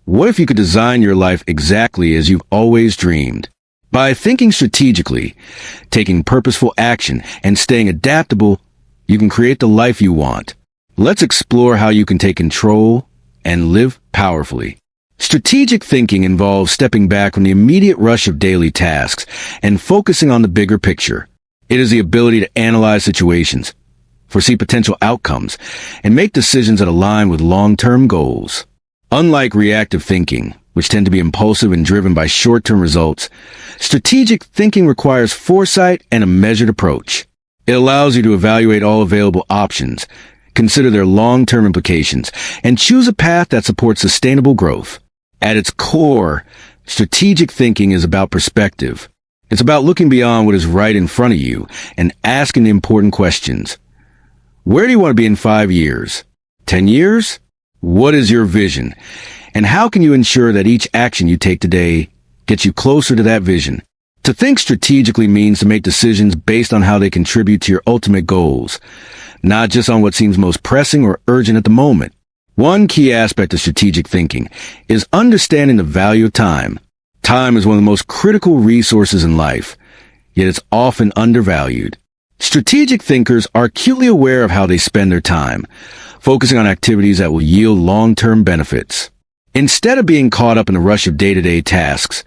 What if you could design your life exactly as you've always dreamed? By thinking strategically, taking purposeful action, and staying adaptable, you can create the life you want. Let's explore how you can take control and live powerfully. Strategic thinking involves stepping back from the immediate rush of daily tasks and focusing on the bigger picture. It is the ability to analyze situations, foresee potential outcomes, and make decisions that align with long-term goals. Unlike reactive thinking, which tend to be impulsive and driven by short-term results, strategic thinking requires foresight and a measured approach. It allows you to evaluate all available options, consider their long-term implications, and choose a path that supports sustainable growth. At its core, strategic thinking is about perspective. It's about looking beyond what is right in front of you and asking the important questions. Where do you want to be in 5 years? 10 years? What is your vision? And how can you ensure that each action you take today gets you closer to that vision? To think strategically means to make decisions based on how they contribute to your ultimate goals, not just on what seems most pressing or urgent at the moment. One key aspect of strategic thinking is understanding the value of time. Time is one of the most critical resources in life, yet it's often undervalued. Strategic thinkers are acutely aware of how they spend their time, focusing on activities that will yield long-term benefits. Instead of being caught up in the rush of day-to-day tasks,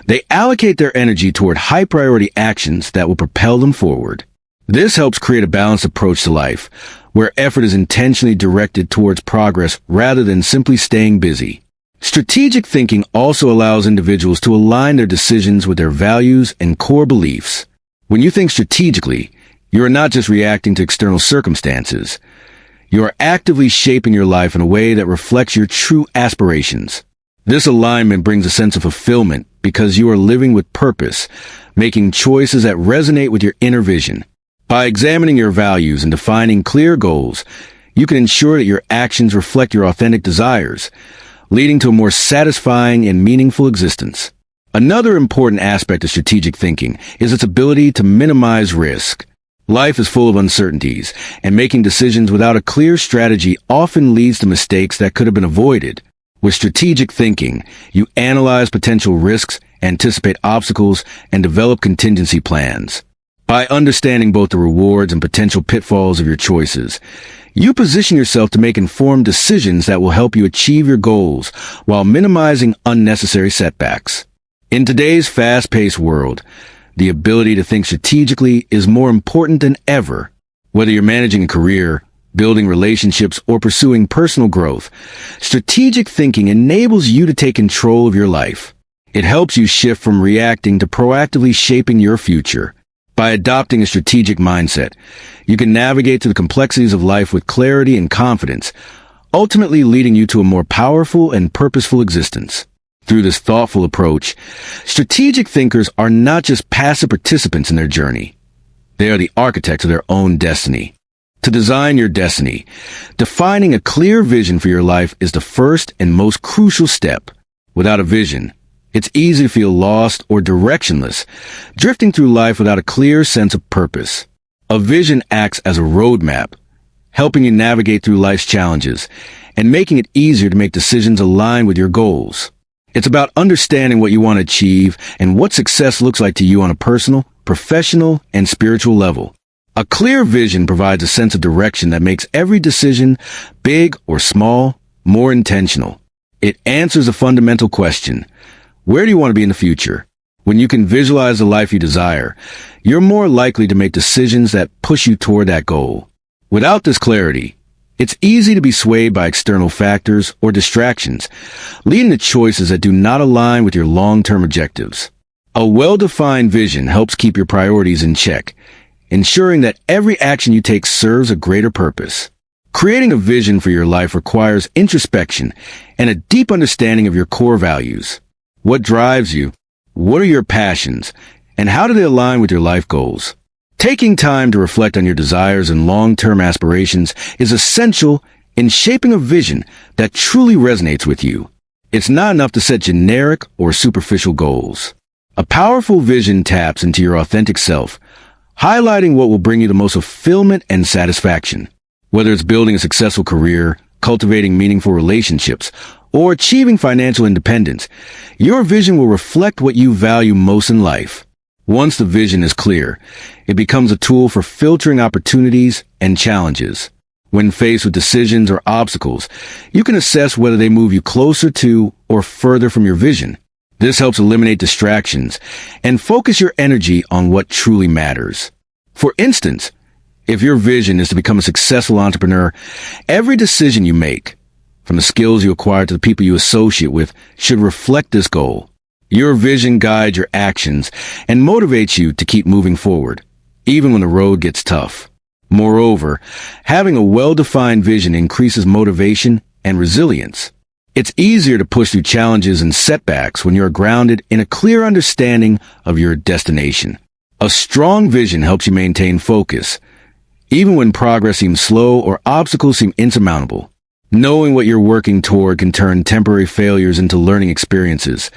they allocate their energy toward high-priority actions that will propel them forward. This helps create a balanced approach to life, where effort is intentionally directed towards progress rather than simply staying busy. Strategic thinking also allows individuals to align their decisions with their values and core beliefs. When you think strategically, you are not just reacting to external circumstances. You are actively shaping your life in a way that reflects your true aspirations. This alignment brings a sense of fulfillment because you are living with purpose, making choices that resonate with your inner vision. By examining your values and defining clear goals, you can ensure that your actions reflect your authentic desires, leading to a more satisfying and meaningful existence. Another important aspect of strategic thinking is its ability to minimize risk. Life is full of uncertainties, and making decisions without a clear strategy often leads to mistakes that could have been avoided. With strategic thinking, you analyze potential risks, anticipate obstacles, and develop contingency plans. By understanding both the rewards and potential pitfalls of your choices, you position yourself to make informed decisions that will help you achieve your goals while minimizing unnecessary setbacks. In today's fast-paced world, the ability to think strategically is more important than ever. Whether you're managing a career, building relationships, or pursuing personal growth, strategic thinking enables you to take control of your life. It helps you shift from reacting to proactively shaping your future. By adopting a strategic mindset, you can navigate through the complexities of life with clarity and confidence, ultimately leading you to a more powerful and purposeful existence. Through this thoughtful approach, strategic thinkers are not just passive participants in their journey. They are the architects of their own destiny. To design your destiny, defining a clear vision for your life is the first and most crucial step. Without a vision, it's easy to feel lost or directionless, drifting through life without a clear sense of purpose. A vision acts as a roadmap, helping you navigate through life's challenges and making it easier to make decisions aligned with your goals. It's about understanding what you want to achieve and what success looks like to you on a personal, professional, and spiritual level. A clear vision provides a sense of direction that makes every decision, big or small, more intentional. It answers a fundamental question: where do you want to be in the future? When you can visualize the life you desire, you're more likely to make decisions that push you toward that goal. Without this clarity, it's easy to be swayed by external factors or distractions, leading to choices that do not align with your long-term objectives. A well-defined vision helps keep your priorities in check, ensuring that every action you take serves a greater purpose. Creating a vision for your life requires introspection and a deep understanding of your core values. What drives you? What are your passions? And how do they align with your life goals? Taking time to reflect on your desires and long-term aspirations is essential in shaping a vision that truly resonates with you. It's not enough to set generic or superficial goals. A powerful vision taps into your authentic self, highlighting what will bring you the most fulfillment and satisfaction. Whether it's building a successful career, cultivating meaningful relationships, or achieving financial independence, your vision will reflect what you value most in life. Once the vision is clear, it becomes a tool for filtering opportunities and challenges. When faced with decisions or obstacles, you can assess whether they move you closer to or further from your vision. This helps eliminate distractions and focus your energy on what truly matters. For instance, if your vision is to become a successful entrepreneur, every decision you make, from the skills you acquire to the people you associate with, should reflect this goal. Your vision guides your actions and motivates you to keep moving forward, even when the road gets tough. Moreover, having a well-defined vision increases motivation and resilience. It's easier to push through challenges and setbacks when you're grounded in a clear understanding of your destination. A strong vision helps you maintain focus, even when progress seems slow or obstacles seem insurmountable. Knowing what you're working toward can turn temporary failures into learning experiences,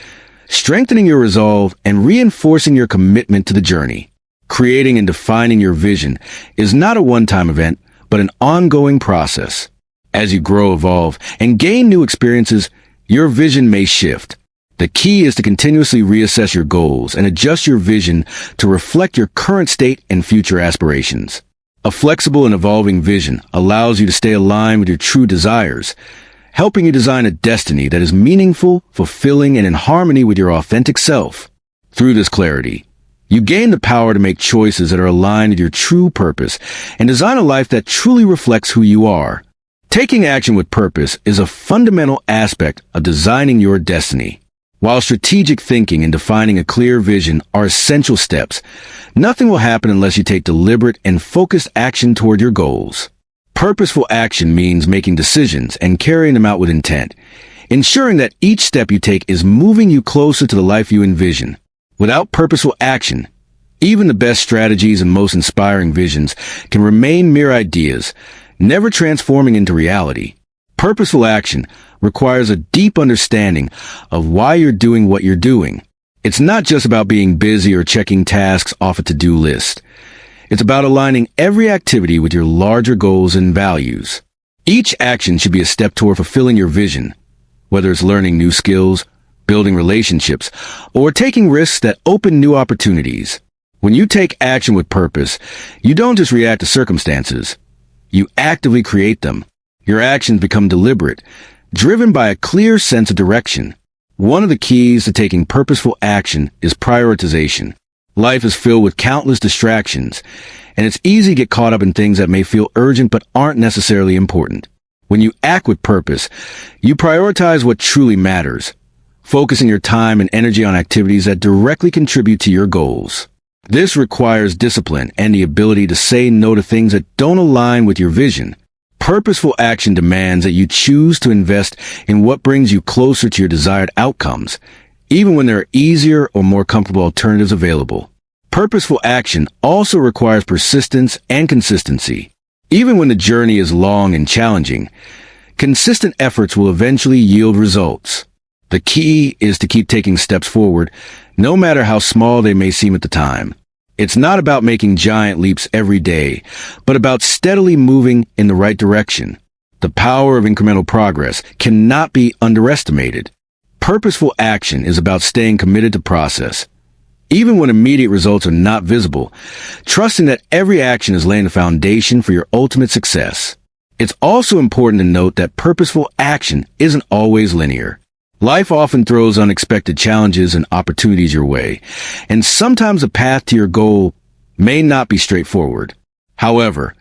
strengthening your resolve and reinforcing your commitment to the journey. Creating and defining your vision is not a one-time event, but an ongoing process. As you grow, evolve, and gain new experiences, your vision may shift. The key is to continuously reassess your goals and adjust your vision to reflect your current state and future aspirations. A flexible and evolving vision allows you to stay aligned with your true desires, helping you design a destiny that is meaningful, fulfilling, and in harmony with your authentic self. Through this clarity, you gain the power to make choices that are aligned with your true purpose and design a life that truly reflects who you are. Taking action with purpose is a fundamental aspect of designing your destiny. While strategic thinking and defining a clear vision are essential steps, nothing will happen unless you take deliberate and focused action toward your goals. Purposeful action means making decisions and carrying them out with intent, ensuring that each step you take is moving you closer to the life you envision. Without purposeful action, even the best strategies and most inspiring visions can remain mere ideas, never transforming into reality. Purposeful action requires a deep understanding of why you're doing what you're doing. It's not just about being busy or checking tasks off a to-do list. It's about aligning every activity with your larger goals and values. Each action should be a step toward fulfilling your vision, whether it's learning new skills, building relationships, or taking risks that open new opportunities. When you take action with purpose, you don't just react to circumstances. You actively create them. Your actions become deliberate, driven by a clear sense of direction. One of the keys to taking purposeful action is prioritization. Life is filled with countless distractions, and it's easy to get caught up in things that may feel urgent but aren't necessarily important. When you act with purpose, you prioritize what truly matters, focusing your time and energy on activities that directly contribute to your goals. This requires discipline and the ability to say no to things that don't align with your vision. Purposeful action demands that you choose to invest in what brings you closer to your desired outcomes, even when there are easier or more comfortable alternatives available. Purposeful action also requires persistence and consistency. Even when the journey is long and challenging, consistent efforts will eventually yield results. The key is to keep taking steps forward, no matter how small they may seem at the time. It's not about making giant leaps every day, but about steadily moving in the right direction. The power of incremental progress cannot be underestimated. Purposeful action is about staying committed to process. Even when immediate results are not visible, trusting that every action is laying the foundation for your ultimate success. It's also important to note that purposeful action isn't always linear. Life often throws unexpected challenges and opportunities your way, and sometimes the path to your goal may not be straightforward. However,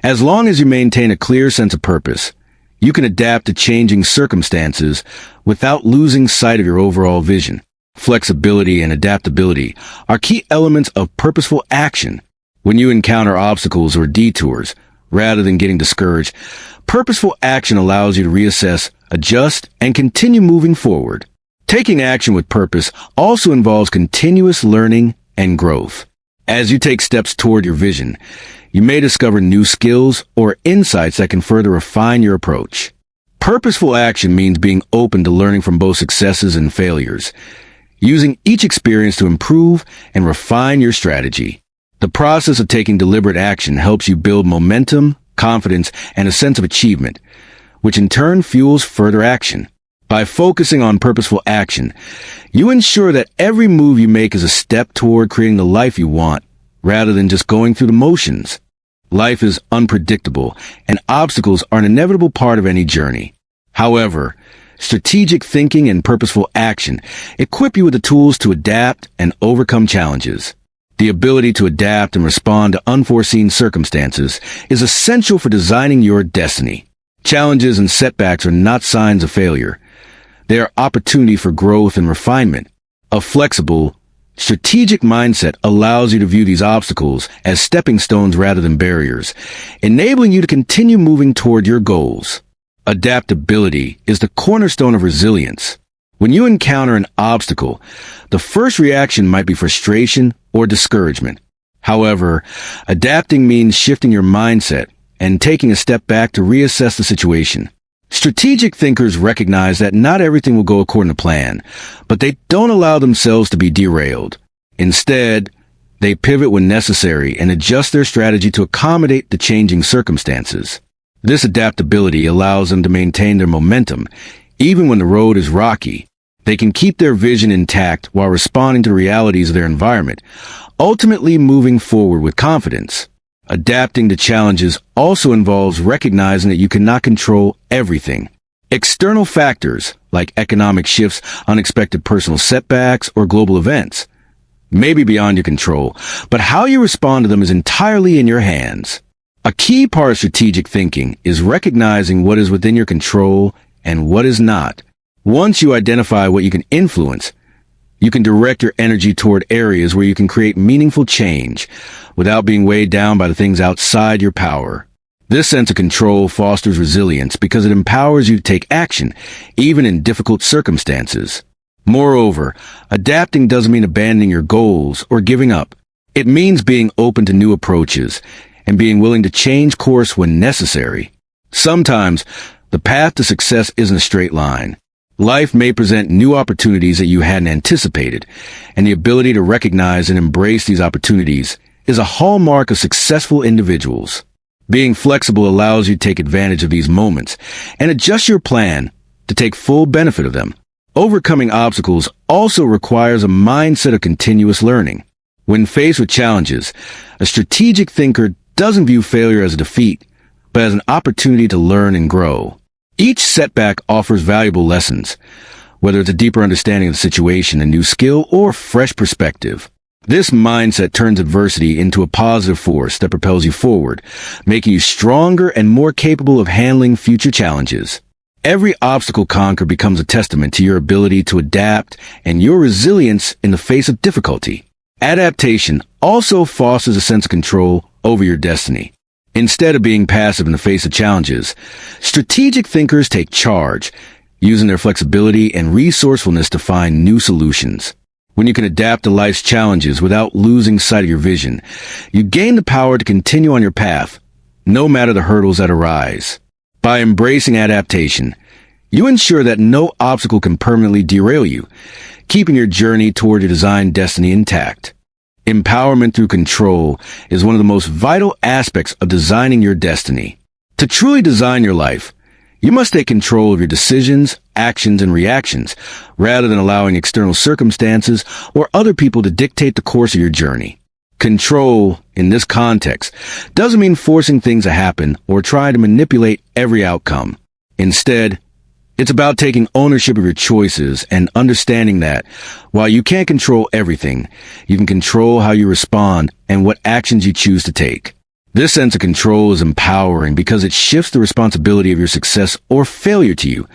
as long as you maintain a clear sense of purpose, you can adapt to changing circumstances without losing sight of your overall vision. Flexibility and adaptability are key elements of purposeful action. When you encounter obstacles or detours, rather than getting discouraged, purposeful action allows you to reassess, adjust, and continue moving forward. Taking action with purpose also involves continuous learning and growth. As you take steps toward your vision, you may discover new skills or insights that can further refine your approach. Purposeful action means being open to learning from both successes and failures, using each experience to improve and refine your strategy. The process of taking deliberate action helps you build momentum, confidence, and a sense of achievement, which in turn fuels further action. By focusing on purposeful action, you ensure that every move you make is a step toward creating the life you want, rather than just going through the motions. Life is unpredictable, and obstacles are an inevitable part of any journey. However, strategic thinking and purposeful action equip you with the tools to adapt and overcome challenges. The ability to adapt and respond to unforeseen circumstances is essential for designing your destiny. Challenges and setbacks are not signs of failure. They are opportunity for growth and refinement. A flexible, strategic mindset allows you to view these obstacles as stepping stones rather than barriers, enabling you to continue moving toward your goals. Adaptability is the cornerstone of resilience. When you encounter an obstacle, the first reaction might be frustration or discouragement. However, adapting means shifting your mindset and taking a step back to reassess the situation. Strategic thinkers recognize that not everything will go according to plan, but they don't allow themselves to be derailed. Instead, they pivot when necessary and adjust their strategy to accommodate the changing circumstances. This adaptability allows them to maintain their momentum, even when the road is rocky. They can keep their vision intact while responding to the realities of their environment, ultimately moving forward with confidence. Adapting to challenges also involves recognizing that you cannot control everything. External factors, like economic shifts, unexpected personal setbacks, or global events, may be beyond your control, but how you respond to them is entirely in your hands. A key part of strategic thinking is recognizing what is within your control and what is not. Once you identify what you can influence, you can direct your energy toward areas where you can create meaningful change without being weighed down by the things outside your power. This sense of control fosters resilience because it empowers you to take action, even in difficult circumstances. Moreover, adapting doesn't mean abandoning your goals or giving up. It means being open to new approaches and being willing to change course when necessary. Sometimes, the path to success isn't a straight line. Life may present new opportunities that you hadn't anticipated, and the ability to recognize and embrace these opportunities is a hallmark of successful individuals. Being flexible allows you to take advantage of these moments and adjust your plan to take full benefit of them. Overcoming obstacles also requires a mindset of continuous learning. When faced with challenges, a strategic thinker doesn't view failure as a defeat, but as an opportunity to learn and grow. Each setback offers valuable lessons, whether it's a deeper understanding of the situation, a new skill, or fresh perspective. This mindset turns adversity into a positive force that propels you forward, making you stronger and more capable of handling future challenges. Every obstacle conquered becomes a testament to your ability to adapt and your resilience in the face of difficulty. Adaptation also fosters a sense of control over your destiny. Instead of being passive in the face of challenges, strategic thinkers take charge, using their flexibility and resourcefulness to find new solutions. When you can adapt to life's challenges without losing sight of your vision, you gain the power to continue on your path, no matter the hurdles that arise. By embracing adaptation, you ensure that no obstacle can permanently derail you, keeping your journey toward your designed destiny intact. Empowerment through control is one of the most vital aspects of designing your destiny. To truly design your life, you must take control of your decisions, actions, and reactions, rather than allowing external circumstances or other people to dictate the course of your journey. Control, in this context, doesn't mean forcing things to happen or trying to manipulate every outcome. Instead, it's about taking ownership of your choices and understanding that, while you can't control everything, you can control how you respond and what actions you choose to take. This sense of control is empowering because it shifts the responsibility of your success or failure to you,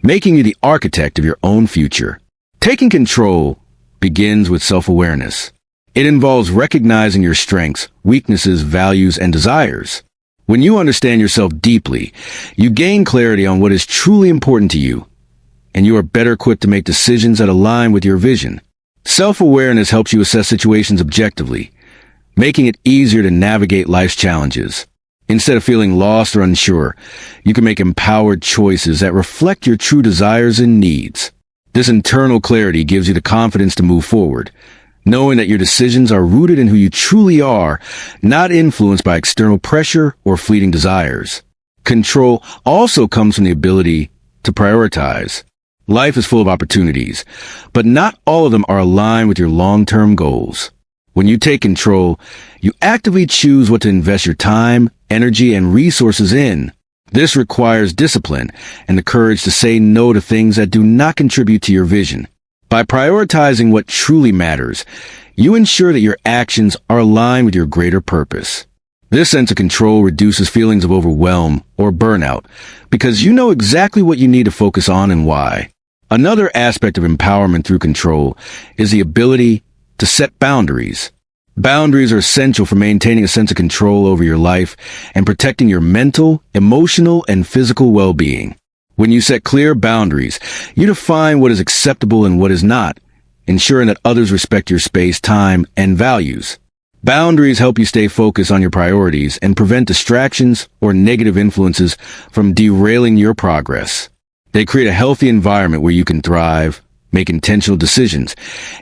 making you the architect of your own future. Taking control begins with self-awareness. It involves recognizing your strengths, weaknesses, values, and desires. When you understand yourself deeply, you gain clarity on what is truly important to you, and you are better equipped to make decisions that align with your vision. Self-awareness helps you assess situations objectively, making it easier to navigate life's challenges. Instead of feeling lost or unsure, you can make empowered choices that reflect your true desires and needs. This internal clarity gives you the confidence to move forward, knowing that your decisions are rooted in who you truly are, not influenced by external pressure or fleeting desires. Control also comes from the ability to prioritize. Life is full of opportunities, but not all of them are aligned with your long-term goals. When you take control, you actively choose what to invest your time, energy, and resources in. This requires discipline and the courage to say no to things that do not contribute to your vision. By prioritizing what truly matters, you ensure that your actions are aligned with your greater purpose. This sense of control reduces feelings of overwhelm or burnout because you know exactly what you need to focus on and why. Another aspect of empowerment through control is the ability to set boundaries. Boundaries are essential for maintaining a sense of control over your life and protecting your mental, emotional, and physical well-being. When you set clear boundaries, you define what is acceptable and what is not, ensuring that others respect your space, time, and values. Boundaries help you stay focused on your priorities and prevent distractions or negative influences from derailing your progress. They create a healthy environment where you can thrive, make intentional decisions,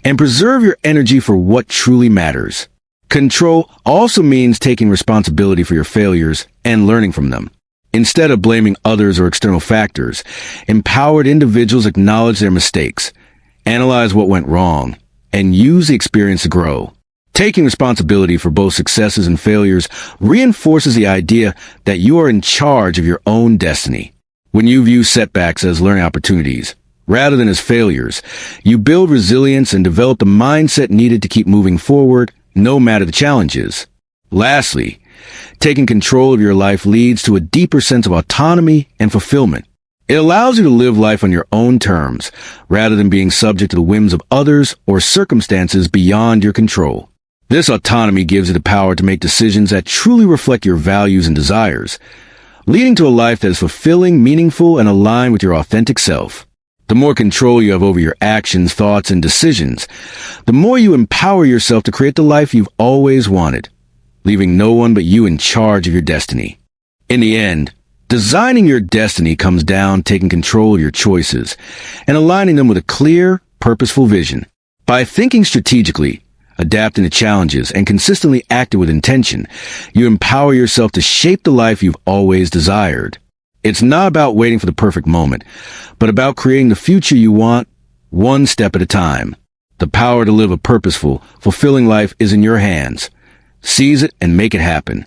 and preserve your energy for what truly matters. Control also means taking responsibility for your failures and learning from them. Instead of blaming others or external factors, empowered individuals acknowledge their mistakes, analyze what went wrong, and use the experience to grow. Taking responsibility for both successes and failures reinforces the idea that you are in charge of your own destiny. When you view setbacks as learning opportunities, rather than as failures, you build resilience and develop the mindset needed to keep moving forward, no matter the challenges. Lastly, taking control of your life leads to a deeper sense of autonomy and fulfillment. It allows you to live life on your own terms, rather than being subject to the whims of others or circumstances beyond your control. This autonomy gives you the power to make decisions that truly reflect your values and desires, leading to a life that is fulfilling, meaningful, and aligned with your authentic self. The more control you have over your actions, thoughts, and decisions, the more you empower yourself to create the life you've always wanted, leaving no one but you in charge of your destiny. In the end, designing your destiny comes down to taking control of your choices and aligning them with a clear, purposeful vision. By thinking strategically, adapting to challenges, and consistently acting with intention, you empower yourself to shape the life you've always desired. It's not about waiting for the perfect moment, but about creating the future you want, one step at a time. The power to live a purposeful, fulfilling life is in your hands. Seize it and make it happen.